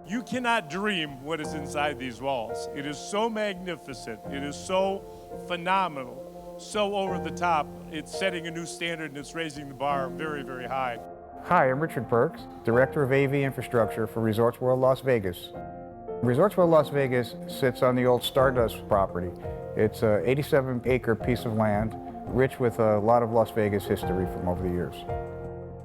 You cannot dream what is inside these walls. It is so magnificent. It is so phenomenal, so over the top. It's setting a new standard and it's raising the bar very, very high. Hi, I'm Richard Perks, Director of AV Infrastructure for Resorts World Las Vegas. Resorts World Las Vegas sits on the old Stardust property. It's an 87-acre piece of land, rich with a lot of Las Vegas history from over the years.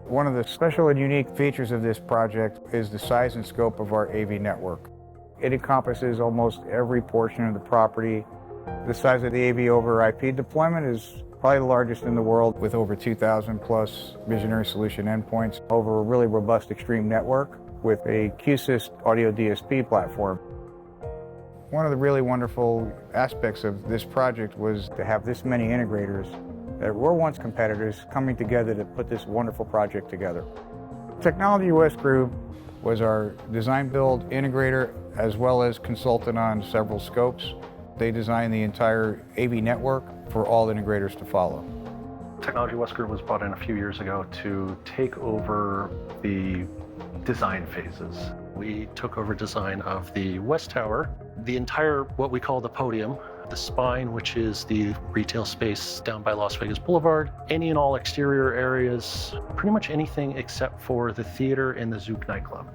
One of the special and unique features of this project is the size and scope of our AV network. It encompasses almost every portion of the property. The size of the AV over IP deployment is probably the largest in the world, with over 2,000 plus Visionary Solution endpoints over a really robust Extreme network with a QSYS audio DSP platform. One of the really wonderful aspects of this project was to have this many integrators that were once competitors coming together to put this wonderful project together. Technology West Group was our design build integrator as well as consultant on several scopes. They designed the entire AV network for all integrators to follow. Technology West Group was brought in a few years ago to take over the design phases. We took over design of the West Tower, the entire what we call the podium, the spine, which is the retail space down by Las Vegas Boulevard, any and all exterior areas, pretty much anything except for the theater and the Zouk nightclub.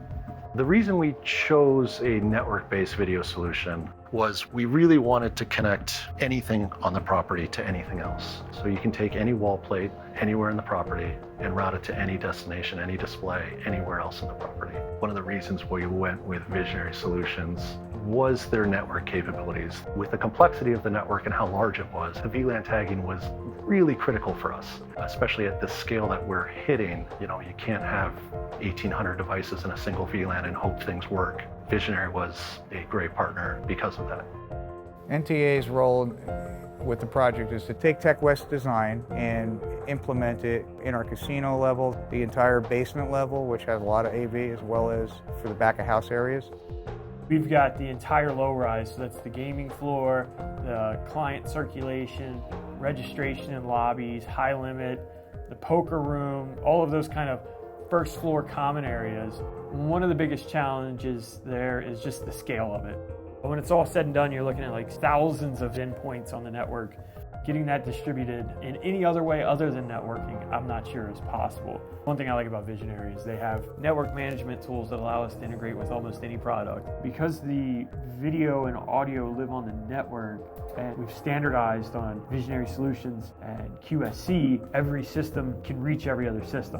The reason we chose a network-based video solution was we really wanted to connect anything on the property to anything else. So you can take any wall plate anywhere in the property and route it to any destination, any display, anywhere else in the property. One of the reasons we went with Visionary Solutions was their network capabilities. With the complexity of the network and how large it was, the VLAN tagging was really critical for us, especially at the scale that we're hitting. You know, you can't have 1,800 devices in a single VLAN and hope things work. Visionary was a great partner because of that. NTA's role with the project is to take Tech West design and implement it in our casino level, the entire basement level, which has a lot of AV, as well as for the back of house areas. We've got the entire low rise, so that's the gaming floor, the client circulation, registration in lobbies, high limit, the poker room, all of those kind of first floor common areas. One of the biggest challenges there is just the scale of it. When it's all said and done, you're looking at like thousands of endpoints on the network. Getting that distributed in any other way other than networking, I'm not sure is possible. One thing I like about Visionary is they have network management tools that allow us to integrate with almost any product. Because the video and audio live on the network, and we've standardized on Visionary Solutions and QSC, every system can reach every other system.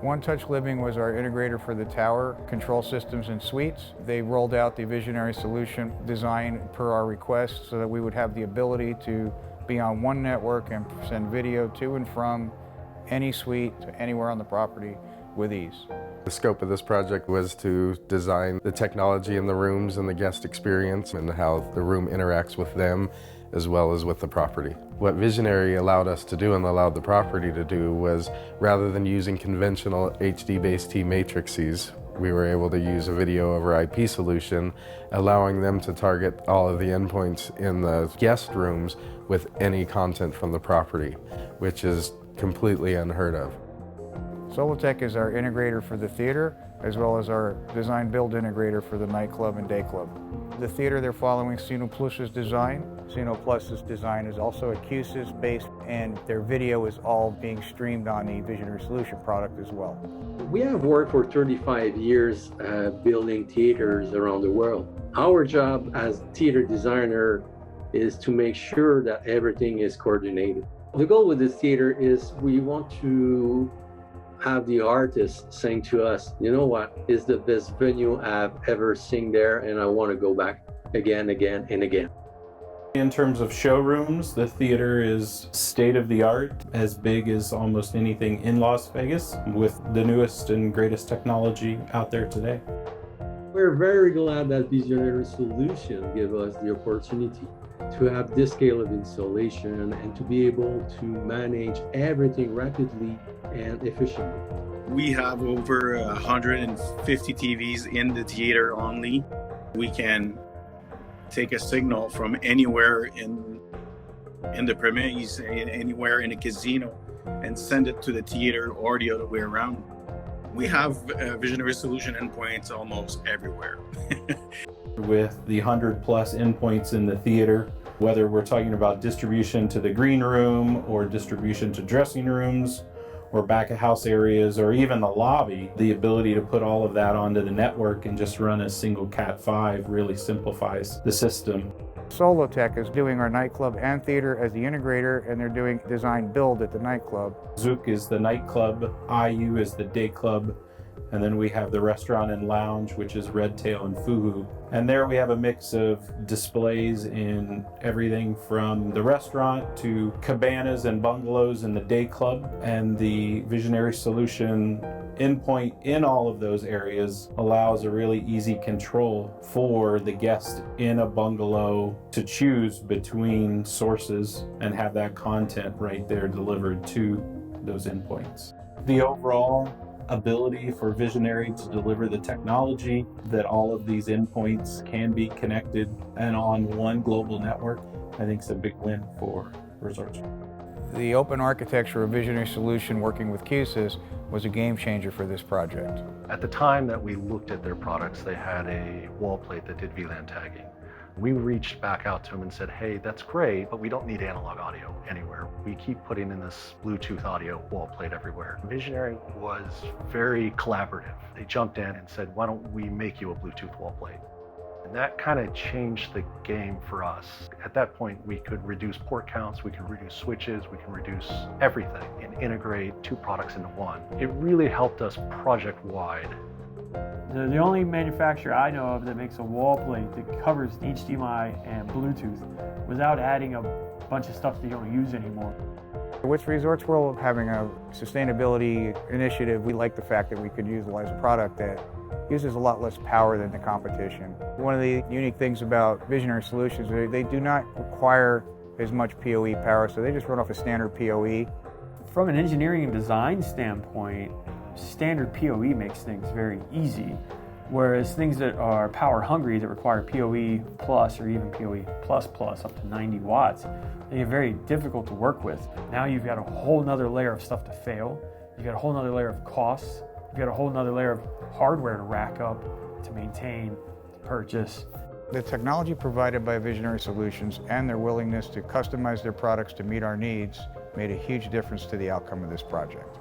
One Touch Living was our integrator for the tower control systems and suites. They rolled out the Visionary Solution design per our request so that we would have the ability to be on one network and send video to and from any suite to anywhere on the property with ease. The scope of this project was to design the technology in the rooms and the guest experience and how the room interacts with them as well as with the property. What Visionary allowed us to do and allowed the property to do was, rather than using conventional HD-based T matrices, we were able to use a video over IP solution, allowing them to target all of the endpoints in the guest rooms with any content from the property, which is completely unheard of. Solotech is our integrator for the theater, as well as our design build integrator for the nightclub and day club. The theater, they're following SCENOPLUS's design. SCENOPLUS's design is also a QSYS based, and their video is all being streamed on the Visionary Solution product as well. We have worked for 35 years building theaters around the world. Our job as theater designer is to make sure that everything is coordinated. The goal with this theater is we want to have the artist saying to us, you know what, is the best venue I've ever seen there, and I want to go back again, again, and again. In terms of showrooms, the theater is state-of-the-art, as big as almost anything in Las Vegas, with the newest and greatest technology out there today. We're very glad that Visionary Solution gave us the opportunity to have this scale of installation and to be able to manage everything rapidly and efficiently. We have over 150 TVs in the theater only. We can take a signal from anywhere in the premise, anywhere in a casino, and send it to the theater or the other way around. We have visionary solution endpoints almost everywhere. With the 100+ endpoints in the theater, whether we're talking about distribution to the green room or distribution to dressing rooms or back of house areas or even the lobby, the ability to put all of that onto the network and just run a single Cat5 really simplifies the system. Solotech is doing our nightclub and theater as the integrator, and they're doing design build at the nightclub. Zook is the nightclub, IU is the day club, and then we have the restaurant and lounge, which is Redtail and Fuhu. And there we have a mix of displays in everything from the restaurant to cabanas and bungalows in the day club. And the Visionary Solution endpoint in all of those areas allows a really easy control for the guest in a bungalow to choose between sources and have that content right there delivered to those endpoints. The overall ability for Visionary to deliver the technology that all of these endpoints can be connected and on one global network, I think is a big win for resorts. The open architecture of Visionary Solution working with QSYS was a game changer for this project. At the time that we looked at their products, they had a wall plate that did VLAN tagging. We reached back out to them and said, hey, that's great, but we don't need analog audio anywhere. We keep putting in this Bluetooth audio wall plate everywhere. Visionary was very collaborative. They jumped in and said, why don't we make you a Bluetooth wall plate? And that kind of changed the game for us. At that point, we could reduce port counts, we could reduce switches, we can reduce everything and integrate two products into one. It really helped us project-wide. The only manufacturer I know of that makes a wall plate that covers HDMI and Bluetooth without adding a bunch of stuff that you don't use anymore. With Resorts World having a sustainability initiative, we like the fact that we could utilize a product that uses a lot less power than the competition. One of the unique things about Visionary Solutions is they do not require as much PoE power, so they just run off a standard PoE. From an engineering and design standpoint, standard PoE makes things very easy, whereas things that are power hungry that require PoE plus or even PoE plus up to 90 watts, they get very difficult to work with. Now you've got a whole nother layer of stuff to fail, you've got a whole nother layer of costs, you've got a whole nother layer of hardware to rack up, to maintain, to purchase. The technology provided by Visionary Solutions and their willingness to customize their products to meet our needs made a huge difference to the outcome of this project.